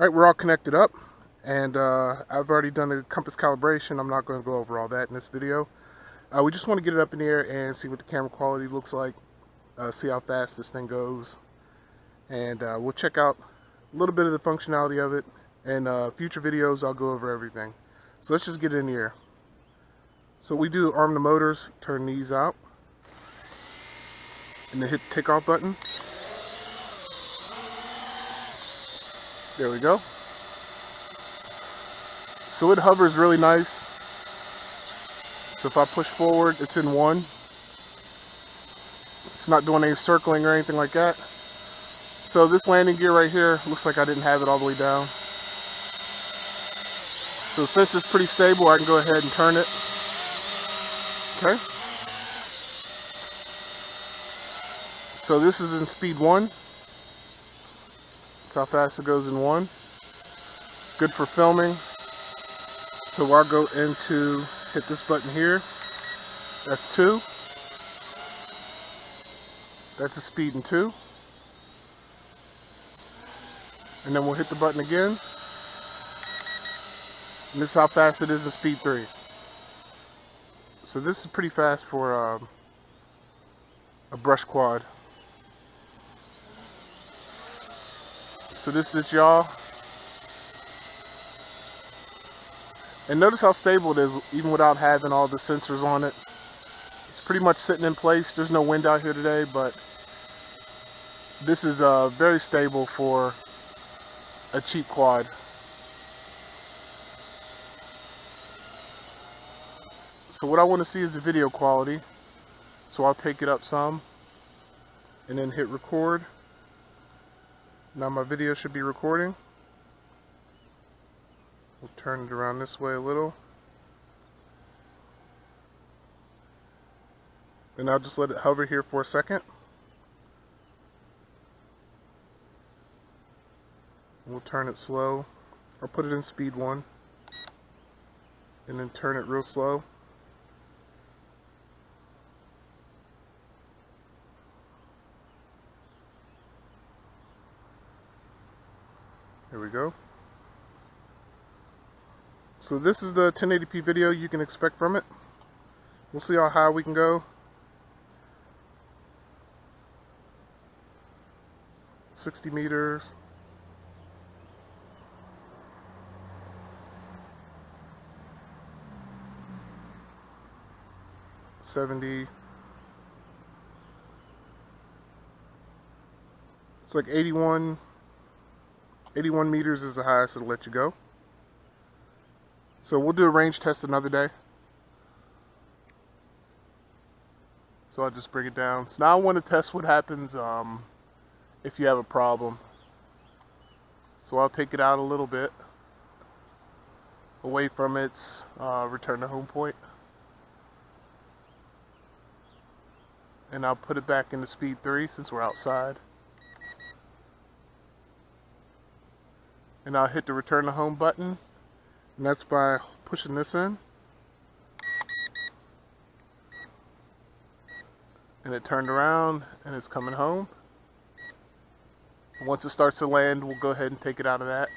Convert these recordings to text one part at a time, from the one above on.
Alright, we're all connected up, and I've already done the compass calibration. I'm not going to go over all that in this video. We just want to get it up in the air and see what the camera quality looks like, see how fast this thing goes, and we'll check out a little bit of the functionality of it. In future videos, I'll go over everything. So let's just get it in the air. So we do arm the motors, turn these out, and then hit the takeoff button. There we go. So it hovers really nice. So if I push forward, it's in one. It's not doing any circling or anything like that. So this landing gear right here, looks like I didn't have it all the way down. So since it's pretty stable, I can go ahead and turn it. Okay. So this is in speed 1. That's how fast it goes in 1. Good for filming. So I'll go into, hit this button here. That's 2. That's a speed in 2. And then we'll hit the button again. And this is how fast it is in speed 3. So this is pretty fast for a brush quad. So this is y'all. And notice how stable it is even without having all the sensors on it. It's pretty much sitting in place. There's no wind out here today, but this is very stable for a cheap quad. So what I want to see is the video quality. So I'll take it up some and then hit record. Now my video should be recording. We'll turn it around this way a little. And I'll just let it hover here for a second. We'll turn it slow. Or put it in speed 1. And then turn it real slow. There we go. So this is the 1080p video you can expect from it. We'll see how high we can go. 60 meters. 70. It's like 81 meters is the highest it'll let you go. So we'll do a range test another day. So I'll just bring it down. So now I want to test what happens if you have a problem. So I'll take it out a little bit away from its return to home point. And I'll put it back into speed 3 since we're outside. And I'll hit the return to home button, and that's by pushing this in. And it turned around and it's coming home. Once it starts to land, we'll go ahead and take it out of that.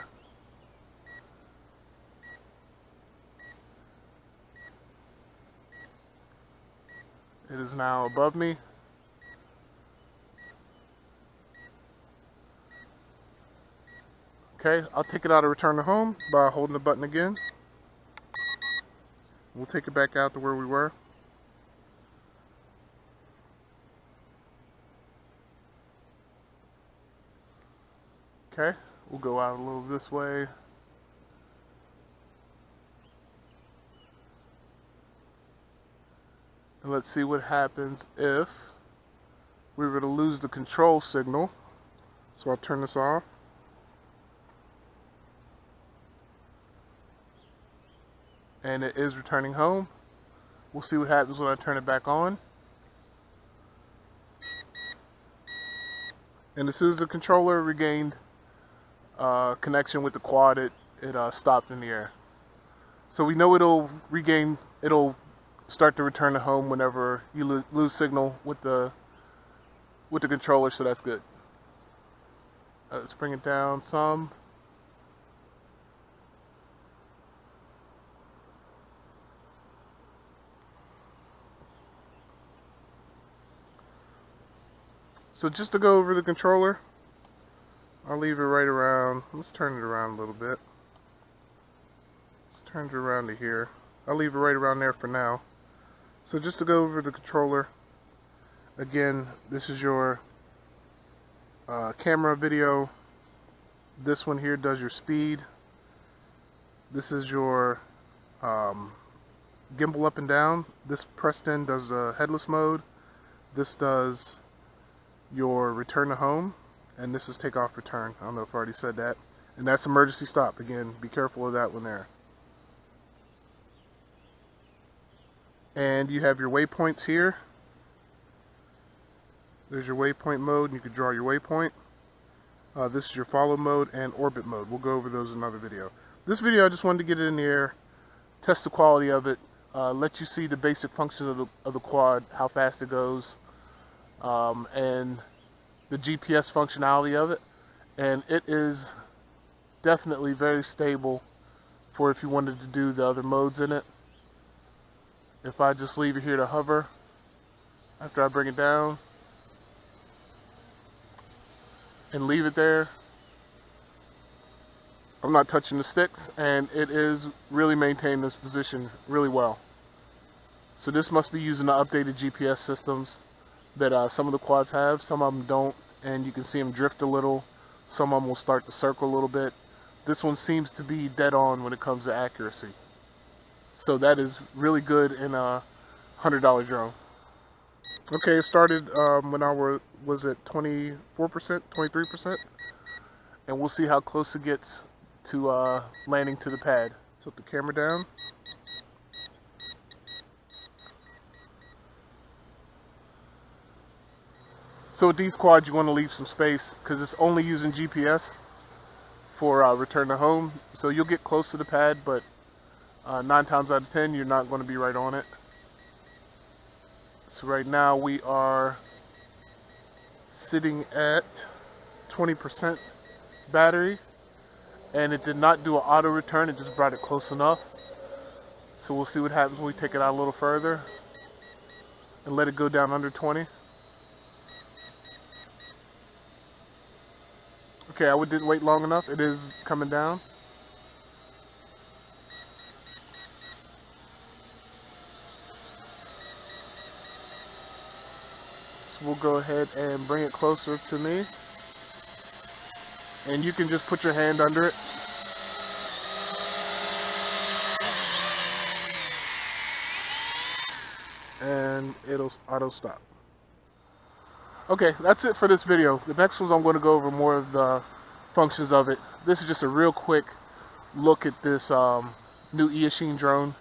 It is now above me. Okay, I'll take it out of return to home by holding the button again. We'll take it back out to where we were. Okay, we'll go out a little this way. And let's see what happens if we were to lose the control signal. So I'll turn this off. And it is returning home. We'll see what happens when I turn it back on. And as soon as the controller regained connection with the quad, it stopped in the air. So we know it'll start to return to home whenever you lose signal with the controller, so that's good. Let's bring it down some. So just to go over the controller, I'll leave it right around, let's turn it around a little bit. Let's turn it around to here. I'll leave it right around there for now. So just to go over the controller, again, this is your camera video. This one here does your speed. This is your gimbal up and down. This pressed in does the headless mode. This does your return to home. And this is take off return. I don't know if I already said that. And that's emergency stop. Again, be careful of that one there. And you have your waypoints here. There's your waypoint mode, and you can draw your waypoint. This is your follow mode and orbit mode. We'll go over those in another video. This video, I just wanted to get it in the air, test the quality of it, let you see the basic functions of the quad, how fast it goes, and the GPS functionality of it. And it is definitely very stable for if you wanted to do the other modes in it. If I just leave it here to hover after I bring it down and leave it there, I'm not touching the sticks, and it is really maintaining this position really well. So this must be using the updated GPS systems that some of the quads have. Some of them don't, and you can see them drift a little. Some of them will start to circle a little bit. This one seems to be dead on when it comes to accuracy. So that is really good in a $100 drone. Okay, it started when I was at 24%, 23%. And we'll see how close it gets to landing to the pad. Tilt the camera down. So with these quads, you want to leave some space because it's only using GPS for return to home. So you'll get close to the pad, but 9 times out of 10, you're not going to be right on it. So right now we are sitting at 20% battery, and it did not do an auto return, it just brought it close enough. So we'll see what happens when we take it out a little further and let it go down under 20. Okay, I didn't wait long enough. It is coming down. So we'll go ahead and bring it closer to me. And you can just put your hand under it. And it'll auto stop. Okay, that's it for this video. The next ones I'm going to go over more of the functions of it. This is just a real quick look at this new Eachine drone.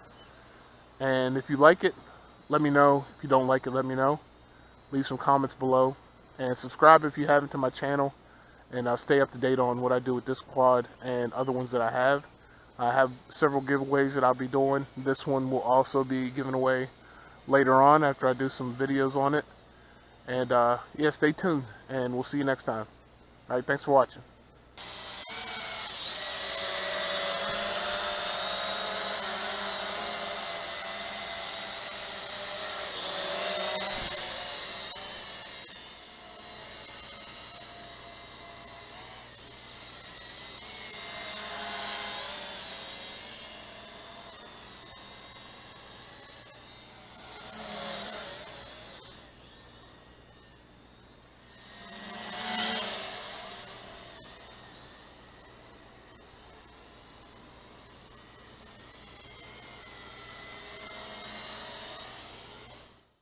And if you like it, let me know. If you don't like it, let me know. Leave some comments below. And subscribe if you haven't to my channel. And I'll stay up to date on what I do with this quad and other ones that I have. I have several giveaways that I'll be doing. This one will also be given away later on after I do some videos on it. And yeah, stay tuned, and we'll see you next time. All right, thanks for watching.